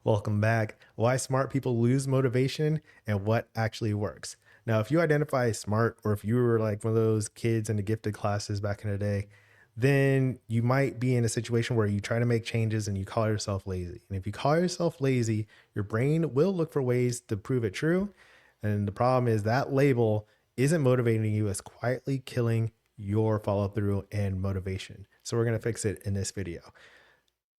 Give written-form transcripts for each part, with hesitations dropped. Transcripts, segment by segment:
Welcome back. Why smart people lose motivation and what actually works. Now, if you identify as smart, or if you were like one of those kids in the gifted classes back in the day, then you might be in a situation where you try to make changes and you call yourself lazy. And if you call yourself lazy, your brain will look for ways to prove it true. And the problem is that label isn't motivating you, it's quietly killing your follow through and motivation. So we're going to fix it in this video.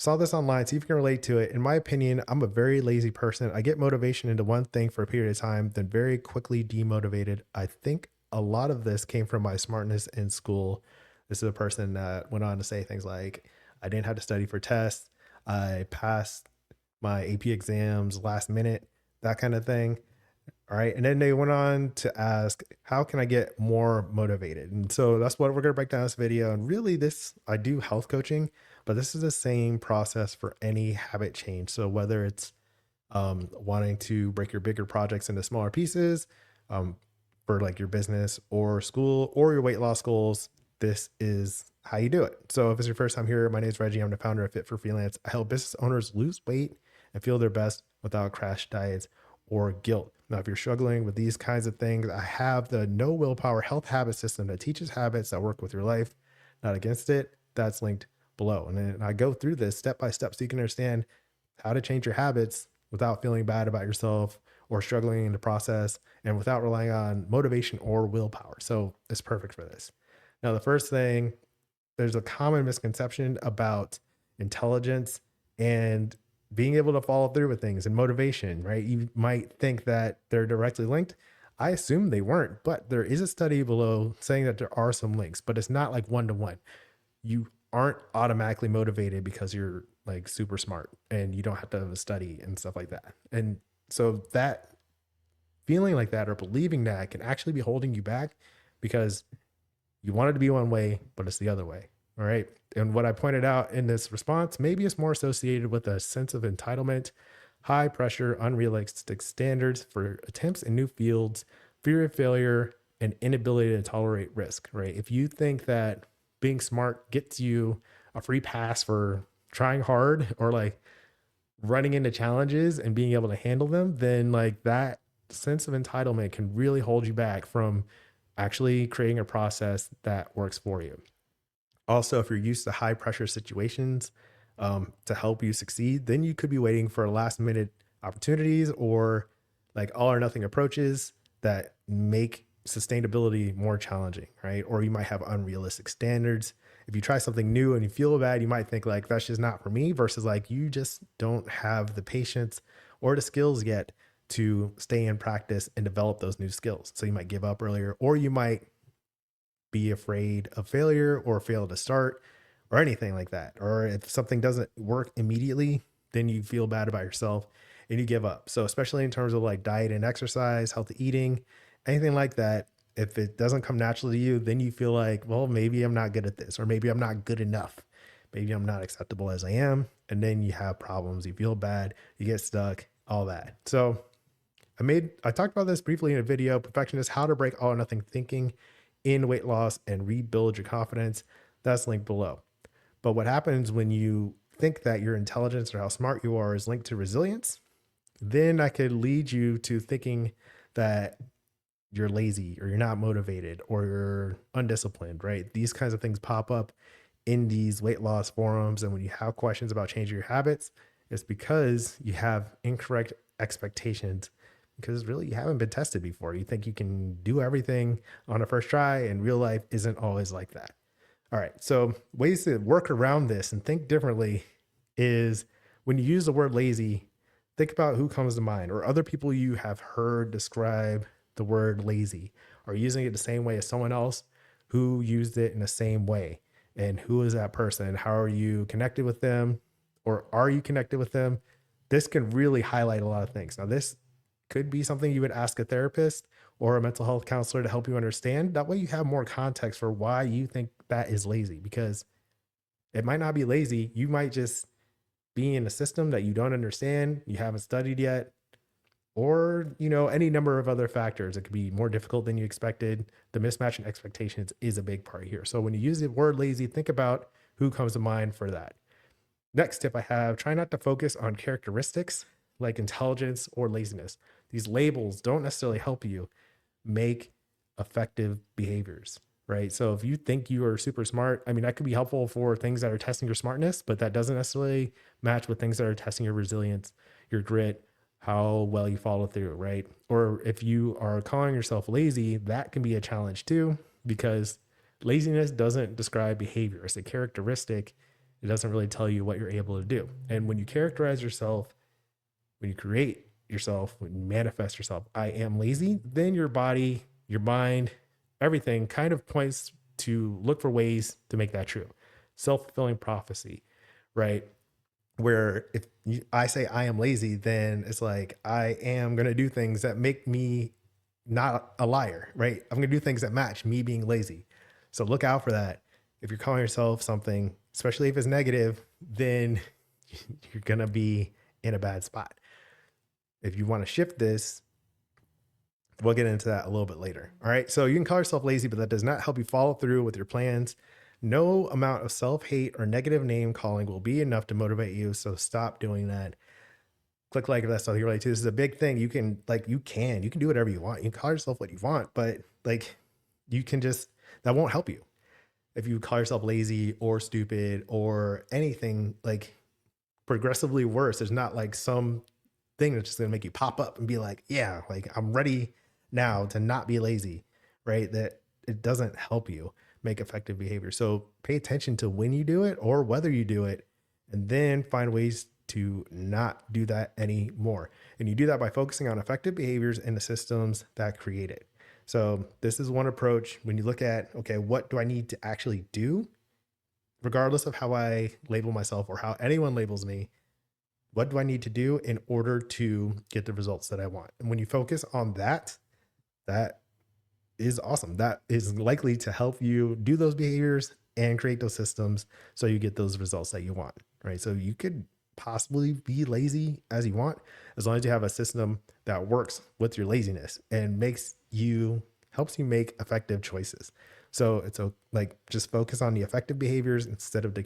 Saw this online, see if you can relate to it. In my opinion, I'm a very lazy person. I get motivation into one thing for a period of time, then very quickly demotivated. I think a lot of this came from my smartness in school. This is a person that went on to say things like, I didn't have to study for tests. I passed my AP exams last minute, that kind of thing. All right. And then they went on to ask, how can I get more motivated? And so that's what we're going to break down in this video. And really, I do health coaching, but this is the same process for any habit change. So whether it's wanting to break your bigger projects into smaller pieces um, for like your business or school or your weight loss goals, this is how you do it. So if it's your first time here, my name is Reggie. I'm the founder of Fit for Freelance. I help business owners lose weight and feel their best without crash diets or guilt. Now, if you're struggling with these kinds of things, I have the No Willpower Health Habit System that teaches habits that work with your life, not against it. That's linked below. And then I go through this step by step so you can understand how to change your habits without feeling bad about yourself or struggling in the process and without relying on motivation or willpower. So it's perfect for this. Now, the first thing, there's a common misconception about intelligence and being able to follow through with things and motivation, right? You might think that they're directly linked. I assume they weren't, but there is a study below saying that there are some links, but it's not like one to one. You aren't automatically motivated because you're like super smart and you don't have to study and stuff like that. And so that feeling like that or believing that can actually be holding you back because you want it to be one way, but it's the other way. All right. And what I pointed out in this response, maybe it's more associated with a sense of entitlement, high pressure, unrealistic standards for attempts in new fields, fear of failure, and inability to tolerate risk, right? If you think that being smart gets you a free pass for trying hard or like running into challenges and being able to handle them, then like that sense of entitlement can really hold you back from actually creating a process that works for you. Also, if you're used to high pressure situations to help you succeed, then you could be waiting for last minute opportunities or like all or nothing approaches that make sustainability more challenging, right? Or you might have unrealistic standards. If you try something new and you feel bad, you might think like that's just not for me versus like you just don't have the patience or the skills yet to stay in practice and develop those new skills. So you might give up earlier, or you might be afraid of failure or fail to start or anything like that. Or if something doesn't work immediately, then you feel bad about yourself and you give up. So especially in terms of like diet and exercise, healthy eating, anything like that, if it doesn't come naturally to you, then you feel like, well, maybe I'm not good at this, or maybe I'm not good enough. Maybe I'm not acceptable as I am. And then you have problems. You feel bad, you get stuck, all that. So I talked about this briefly in a video, Perfectionist, How to Break All or Nothing Thinking in Weight Loss and Rebuild Your Confidence. That's linked below. But what happens when you think that your intelligence or how smart you are is linked to resilience, then that could lead you to thinking that you're lazy or you're not motivated or you're undisciplined, right? These kinds of things pop up in these weight loss forums. And when you have questions about changing your habits, it's because you have incorrect expectations because really you haven't been tested before. You think you can do everything on a first try, and real life isn't always like that. All right. So ways to work around this and think differently is when you use the word lazy, think about who comes to mind or other people you have heard describe the word lazy or using it the same way as someone else who used it in the same way. And who is that person? How are you connected with them? Or are you connected with them? This can really highlight a lot of things. Now, this could be something you would ask a therapist or a mental health counselor to help you understand. That way you have more context for why you think that is lazy, because it might not be lazy. You might just be in a system that you don't understand, you haven't studied yet, or, any number of other factors. It could be more difficult than you expected. The mismatch in expectations is a big part here. So when you use the word lazy, think about who comes to mind for that. Next tip I have, try not to focus on characteristics like intelligence or laziness. These labels don't necessarily help you make effective behaviors, right? So if you think you are super smart, I mean, that could be helpful for things that are testing your smartness, but that doesn't necessarily match with things that are testing your resilience, your grit, how well you follow through, right? Or if you are calling yourself lazy, that can be a challenge too, because laziness doesn't describe behavior. It's a characteristic. It doesn't really tell you what you're able to do. And when you characterize yourself, when you create yourself, when you manifest yourself, I am lazy, then your body, your mind, everything kind of points to look for ways to make that true. Self-fulfilling prophecy, right? Where if I say I am lazy, then it's like I am going to do things that make me not a liar, right? I'm going to do things that match me being lazy. So look out for that. If you're calling yourself something, especially if it's negative, then you're going to be in a bad spot. If you want to shift this, we'll get into that a little bit later. All right. So you can call yourself lazy, but that does not help you follow through with your plans. No amount of self-hate or negative name calling will be enough to motivate you. So stop doing that. Click like if that's something you relate to. This is a big thing. You can do whatever you want. You can call yourself what you want, but like you can just, that won't help you. If you call yourself lazy or stupid or anything like progressively worse, there's not like some thing that's just going to make you pop up and be like, yeah, like I'm ready now to not be lazy, right? That it doesn't help you make effective behavior. So pay attention to when you do it or whether you do it, and then find ways to not do that anymore. And you do that by focusing on effective behaviors and the systems that create it. So this is one approach. When you look at, okay, what do I need to actually do? Regardless of how I label myself or how anyone labels me, what do I need to do in order to get the results that I want? And when you focus on that, that is awesome. That is likely to help you do those behaviors and create those systems so you get those results that you want, right? So you could possibly be lazy as you want, as long as you have a system that works with your laziness and helps you make effective choices. So it's like just focus on the effective behaviors instead of the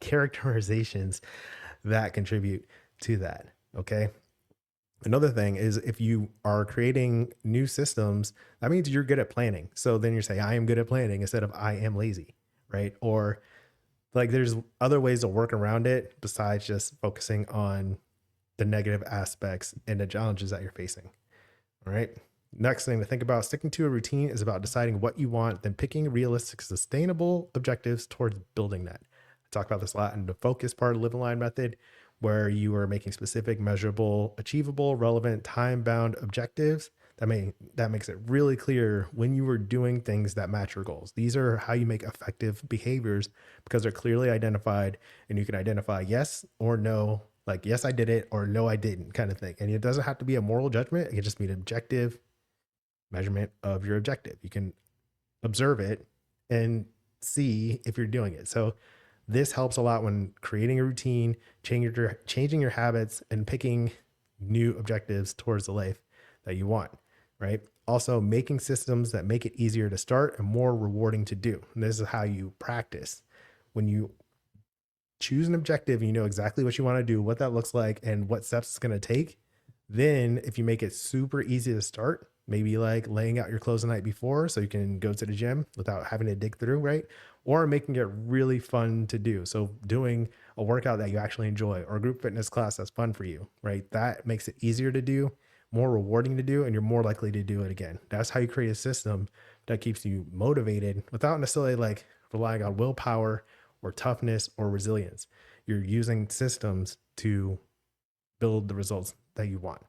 characterizations that contribute to that. Okay. Another thing is if you are creating new systems, that means you're good at planning. So then you say, I am good at planning instead of I am lazy, right? Or like there's other ways to work around it besides just focusing on the negative aspects and the challenges that you're facing. All right. Next thing to think about, sticking to a routine is about deciding what you want, then picking realistic, sustainable objectives towards building that. I talk about this a lot in the focus part of Live Aligned method, where you are making specific, measurable, achievable, relevant, time-bound objectives. That makes it really clear when you are doing things that match your goals. These are how you make effective behaviors because they're clearly identified, and you can identify yes or no, like yes I did it or no I didn't kind of thing. And it doesn't have to be a moral judgment. It can just be an objective measurement of your objective. You can observe it and see if you're doing it. So this helps a lot when creating a routine, changing your habits, and picking new objectives towards the life that you want, right? Also, making systems that make it easier to start and more rewarding to do. And this is how you practice. When you choose an objective and you know exactly what you want to do, what that looks like, and what steps it's going to take, then if you make it super easy to start, maybe like laying out your clothes the night before so you can go to the gym without having to dig through, right? Or making it really fun to do. So doing a workout that you actually enjoy or a group fitness class that's fun for you, right? That makes it easier to do, more rewarding to do, and you're more likely to do it again. That's how you create a system that keeps you motivated without necessarily like relying on willpower or toughness or resilience. You're using systems to build the results that you want,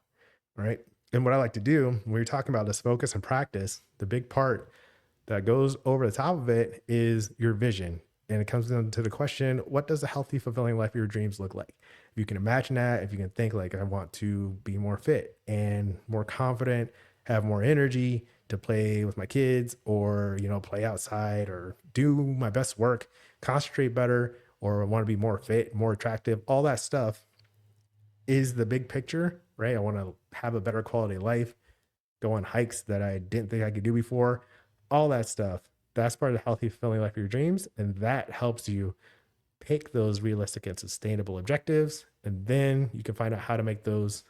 right? And what I like to do when you're talking about this focus and practice, the big part that goes over the top of it is your vision. And it comes down to the question, what does a healthy, fulfilling life of your dreams look like? If you can imagine that, if you can think like, I want to be more fit and more confident, have more energy to play with my kids or, play outside or do my best work, concentrate better, or I want to be more fit, more attractive, all that stuff is the big picture, right? I want to have a better quality of life, go on hikes that I didn't think I could do before, all that stuff. That's part of the healthy, fulfilling life of your dreams. And that helps you pick those realistic and sustainable objectives, and then you can find out how to make those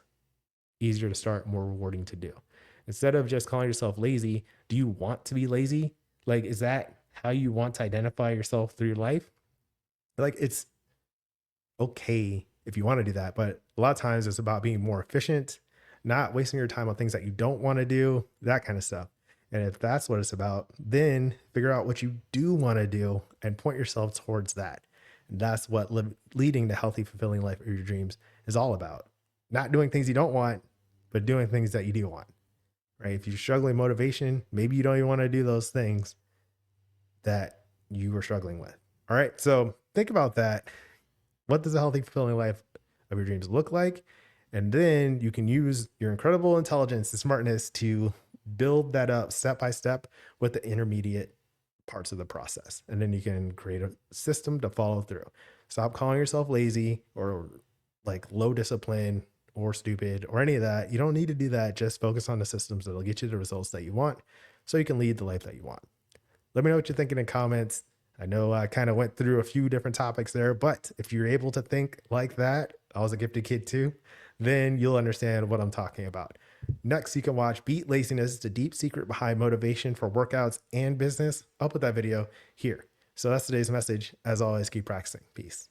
easier to start, more rewarding to do. Instead of just calling yourself lazy, do you want to be lazy? Like, is that how you want to identify yourself through your life? Like, it's okay if you want to do that, but a lot of times it's about being more efficient, not wasting your time on things that you don't want to do, that kind of stuff. And if that's what it's about, then figure out what you do want to do and point yourself towards that. And that's what leading to healthy, fulfilling life of your dreams is all about. Not doing things you don't want, but doing things that you do want, right? If you're struggling with motivation, maybe you don't even want to do those things that you were struggling with. All right. So think about that. What does a healthy, fulfilling life of your dreams look like? And then you can use your incredible intelligence and smartness to build that up step by step with the intermediate parts of the process. And then you can create a system to follow through. Stop calling yourself lazy or like low discipline or stupid or any of that. You don't need to do that. Just focus on the systems that'll get you the results that you want so you can lead the life that you want. Let me know what you're thinking in comments. I know I kind of went through a few different topics there, but if you're able to think like that, I was a gifted kid too, then you'll understand what I'm talking about. Next, you can watch Beat Laziness, the deep secret behind motivation for workouts and business. I'll put that video here. So that's today's message. As always, keep practicing. Peace.